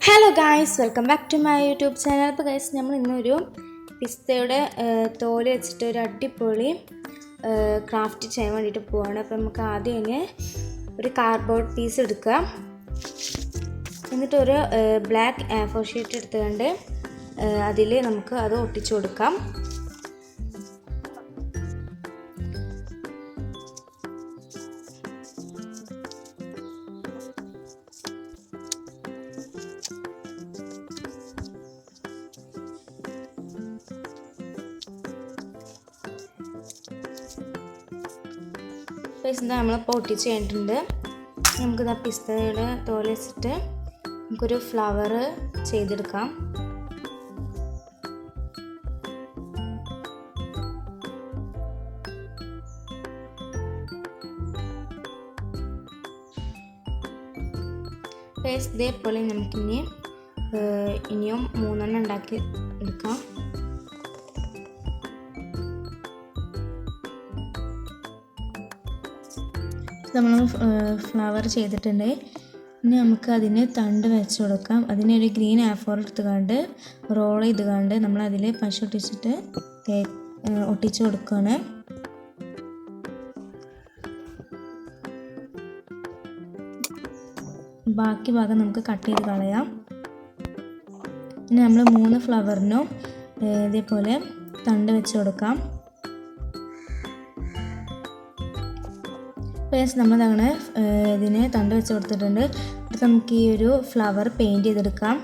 Hello guys, welcome back to my YouTube channel. അപ്പോൾ guys, നമ്മൾ ഇന്നൊരു പിസ്തയുടെ തോല് വെച്ചിട്ട് ഒരു അടിപൊളി ക്രാഫ്റ്റ് ചെയ്യാൻ വേണ്ടിയിട്ട് പോവാണ്. അപ്പോൾ നമുക്ക് ആദ്യം തന്നെ ഒരു കാർഡ്ബോർഡ് പീസ് എടുക്കുക. എന്നിട്ടൊരു ബ്ലാക്ക് A4 ഷീറ്റ് എടുത്തുകൊണ്ട് അതിൽ നമുക്ക് അത് ഒട്ടിച്ചു കൊടുക്കാം. പിസ്ത നമ്മളിപ്പോൾ ഒട്ടിച്ച് കഴിഞ്ഞിട്ടുണ്ട്. നമുക്കിത് പിസ്തയുടെ തോല് വെച്ചിട്ട് നമുക്കൊരു ഫ്ലവർ ചെയ്തെടുക്കാം. ഇതേപോലെ നമുക്കിനി ഇനിയും 3 ഉണ്ടാക്കി എടുക്കാം. നമ്മൾ ഫ്ലവർ ചെയ്തിട്ടുണ്ട്. ഇനി നമുക്ക് അതിന് തണ്ട് വെച്ച് കൊടുക്കാം. അതിനൊരു ഗ്രീൻ A4 എടുത്തുകൊണ്ട് റോൾ ചെയ്തുകൊണ്ട് നമ്മളതിൽ പശ ഒട്ടിച്ചിട്ട് ഒട്ടിച്ച് കൊടുക്കുകയാണ്. ബാക്കി ഭാഗം നമുക്ക് കട്ട് ചെയ്ത് കളയാം. ഇനി നമ്മൾ 3 ഫ്ലവറിനും ഇതേപോലെ തണ്ട് വെച്ച് കൊടുക്കാം. നമ്മളങ്ങനെ ഇതിന് തണ്ട് വെച്ച് കൊടുത്തിട്ടുണ്ട്. അടുത്ത് നമുക്ക് ഈ ഒരു ഫ്ലവർ പെയിൻറ് ചെയ്തെടുക്കാം.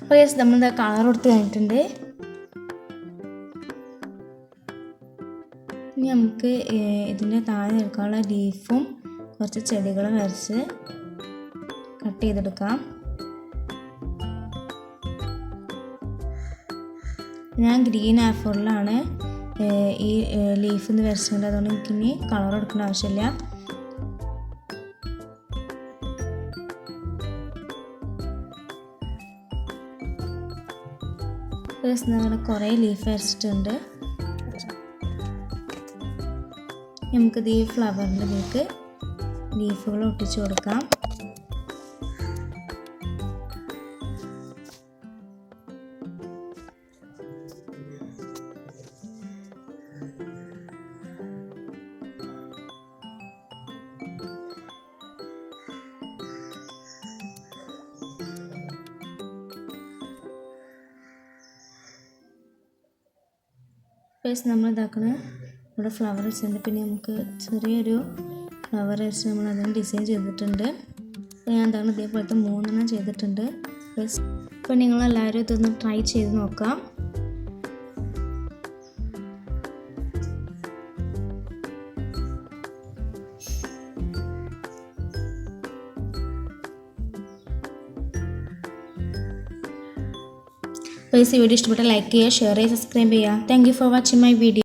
അപ്പോൾ നമ്മൾ കളർ കൊടുത്ത് കഴിഞ്ഞിട്ടുണ്ട്. ഇനി നമുക്ക് ഇതിൻ്റെ താഴെ എടുക്കാനുള്ള ലീഫും കുറച്ച് ചെടികളും വരച്ച് കട്ട് ചെയ്തെടുക്കാം. ഞാൻ ഗ്രീൻ A4 ഈ ലീഫ് വരച്ചിട്ടുണ്ട്. അതുകൊണ്ട് എനിക്കിനി കളർ എടുക്കേണ്ട ആവശ്യമില്ല. കുറേ ലീഫ് വരച്ചിട്ടുണ്ട്. നമുക്കിത് ഈ ഫ്ലവറിലേക്ക് ലീഫുകൾ ഒട്ടിച്ചു കൊടുക്കാം. നമ്മൾ ഇതാക്കണേ ഇവിടെ ഫ്ലവർ വെച്ചിട്ടുണ്ട്. പിന്നെ നമുക്ക് ചെറിയൊരു ഫ്ലവർ വെച്ച് നമ്മൾ അതിന് ഡിസൈൻ ചെയ്തിട്ടുണ്ട്. അപ്പോൾ ഞാൻ എന്താണ് ഇതേപോലത്തെ 3 ചെയ്തിട്ടുണ്ട്. അപ്പോൾ നിങ്ങളെല്ലാവരും ഇതൊന്ന് ട്രൈ ചെയ്ത് നോക്കാം. അപ്പോൾ ഈ വീഡിയോ ഇഷ്ടപ്പെട്ടാൽ ലൈക്ക് ചെയ്യുക, ഷെയർ ചെയ്യുക, സബ്സ്ക്രൈബ് ചെയ്യുക. Thank you for watching my video.